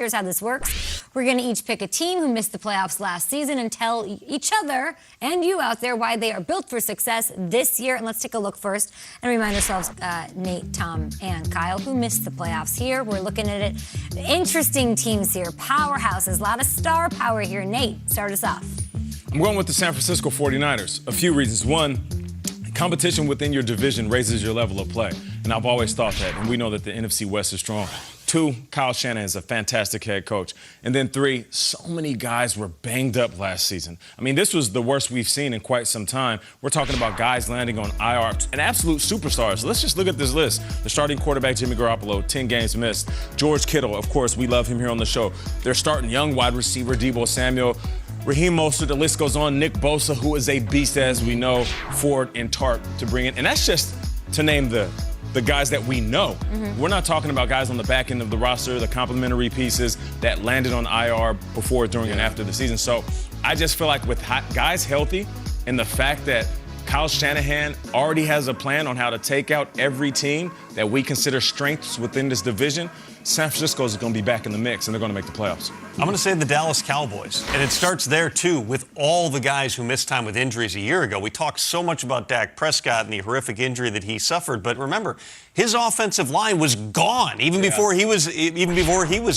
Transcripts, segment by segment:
Here's how this works. We're going to each pick a team who missed the playoffs last season and tell each other and you out there why they are built for success this year. And let's take a look first and remind ourselves, Nate, Tom, and Kyle, who missed the playoffs here. We're looking at it. Interesting teams here, powerhouses, a lot of star power here. Nate, start us off. I'm going with the San Francisco 49ers. A few reasons. One, competition within your division raises your level of play. And I've always thought that, and we know that the NFC West is strong. Two, Kyle Shanahan is a fantastic head coach. And then three, so many guys were banged up last season. I mean, this was the worst we've seen in quite some time. We're talking about guys landing on IR and absolute superstars. Let's just look at this list. The starting quarterback, Jimmy Garoppolo, 10 games missed. George Kittle, of course, we love him here on the show. They're starting young wide receiver, Deebo Samuel. Raheem Mostert, the list goes on. Nick Bosa, who is a beast, as we know. Ford and Tartt to bring in. And that's just to name the guys that we know. We're not talking about guys on the back end of the roster, the complementary pieces that landed on IR before, during, and after the season. So I just feel like with guys healthy and the fact that Kyle Shanahan already has a plan on how to take out every team that we consider strengths within this division, San Francisco is going to be back in the mix, and they're going to make the playoffs. I'm going to say the Dallas Cowboys. And it starts there, too, with all the guys who missed time with injuries a year ago. We talked so much about Dak Prescott and the horrific injury that he suffered. But remember, his offensive line was gone even before he was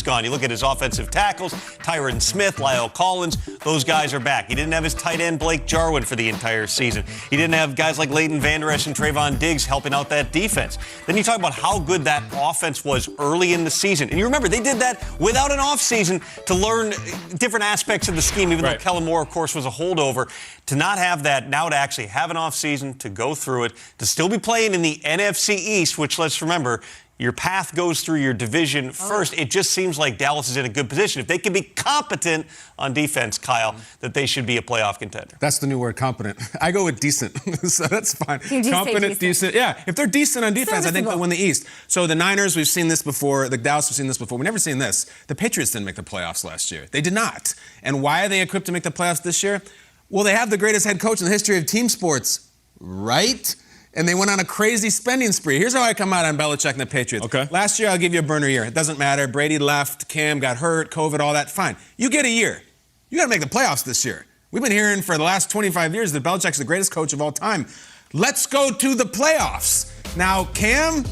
gone. You look at his offensive tackles, Tyron Smith, Lyle Collins, those guys are back. He didn't have his tight end, Blake Jarwin, for the entire season. He didn't have guys like Leighton Vander Esch and Trayvon Diggs helping out that defense. Then you talk about how good that offense was early in the season. And you remember, they did that without an offseason to learn different aspects of the scheme, even though Kellen Moore, of course, was a holdover. To not have that, now to actually have an offseason, to go through it, to still be playing in the NFC East, which, let's remember, your path goes through your division first. It just seems like Dallas is in a good position. If they can be competent on defense, Kyle, that they should be a playoff contender. That's the new word, competent. I go with decent, so that's fine. Competent, decent. Yeah, if they're decent on defense, I think they'll win the East. So the Niners, we've seen this before. The Dallas, we've seen this before. We've never seen this. The Patriots didn't make the playoffs last year. They did not. And why are they equipped to make the playoffs this year? Well, they have the greatest head coach in the history of team sports, right? And they went on a crazy spending spree. Here's how I come out on Belichick and the Patriots. Okay. Last year, I'll give you a burner year. It doesn't matter. Brady left, Cam got hurt, COVID, all that. Fine. You get a year. You got to make the playoffs this year. We've been hearing for the last 25 years that Belichick's the greatest coach of all time. Let's go to the playoffs. Now, Cam,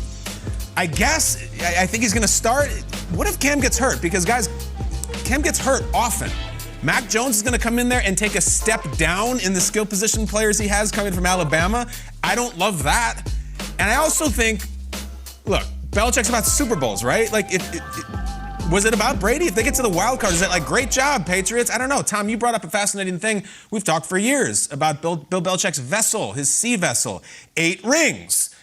I think he's going to start. What if Cam gets hurt? Because, guys, Cam gets hurt often. Mac Jones is going to come in there and take a step down in the skill position players he has coming from Alabama. I don't love that. And I also think, look, Belichick's about Super Bowls, right? Like, was it about Brady? If they get to the wild card, is it like, great job, Patriots? I don't know. Tom, you brought up a fascinating thing. We've talked for years about Bill Belichick's vessel, his sea vessel, 8 rings.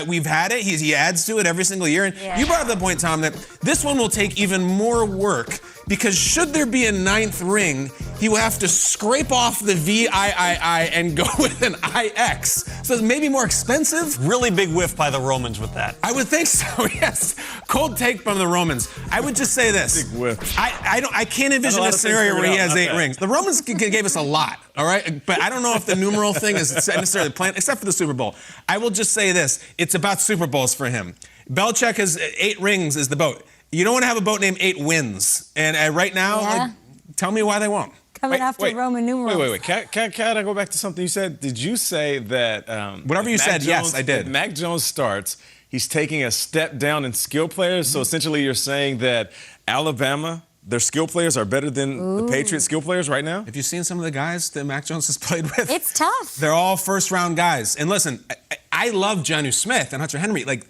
We've had it. He adds to it every single year. And you brought up the point, Tom, that this one will take even more work because should there be a 9th ring, he will have to scrape off the VIII and go with an IX. So it's maybe more expensive. Really big whiff by the Romans with that. I would think so, yes. Cold take from the Romans. I would just say this. Big whiff. I can't envision a scenario where he has 8 rings. The Romans gave us a lot, all right? But I don't know if the numeral thing is necessarily planned, except for the Super Bowl. I will just say this. It's about Super Bowls for him. Belichick has 8 rings is the boat. You don't want to have a boat named 8 wins. And right now, tell me why they won't. Coming after Roman numerals. Wait. Can I go back to something you said? Did you say that... Whatever you said, yes, I did. If Mac Jones starts, he's taking a step down in skill players. So essentially you're saying that Alabama, their skill players are better than the Patriots skill players right now? Have you seen some of the guys that Mac Jones has played with? It's tough. They're all first-round guys. And listen, I love Jonnu Smith and Hunter Henry. Like,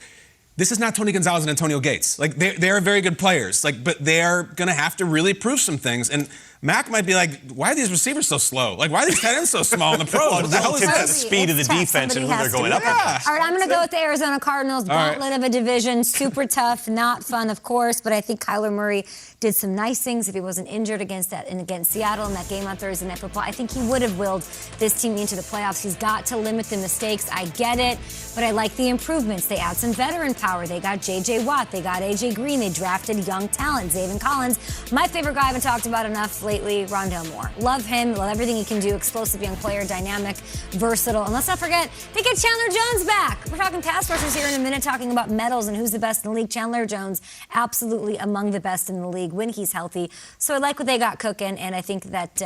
this is not Tony Gonzalez and Antonio Gates. Like, they're very good players. Like, but they're going to have to really prove some things. And Mac might be like, why are these receivers so slow? Like, why are these tight ends so small in the pros? Well, relative to the speed of the defense and who they're going up against. All right, I'm going to go with the Arizona Cardinals. Gauntlet of a division. Super tough, not fun, of course. But I think Kyler Murray did some nice things if he wasn't injured against Seattle in that game on Thursday Night Football. I think he would have willed this team into the playoffs. He's got to limit the mistakes. I get it, but I like the improvements. They add some veteran power. They got J.J. Watt. They got A.J. Green. They drafted young talent, Zaven Collins. My favorite guy I haven't talked about enough lately. lately, Rondale Moore. Love him, love everything he can do. Explosive young player, dynamic, versatile. And let's not forget, they get Chandler Jones back. We're talking pass rushers here in a minute, talking about medals and who's the best in the league. Chandler Jones, absolutely among the best in the league when he's healthy. So I like what they got cooking, and I think that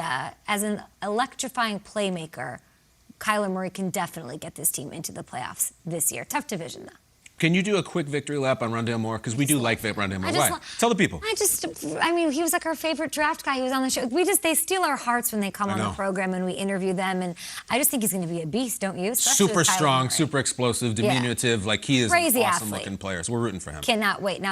as an electrifying playmaker, Kyler Murray can definitely get this team into the playoffs this year. Tough division, though. Can you do a quick victory lap on Rondale Moore? Because we do like Rondale Moore. Why? Tell the people. I mean, he was like our favorite draft guy. He was on the show. They steal our hearts when they come on the program and we interview them. And I just think he's going to be a beast, don't you? Especially Super strong, super explosive, diminutive. Yeah. Like, he is Crazy an awesome athlete. looking player. So we're rooting for him. Cannot wait. Now,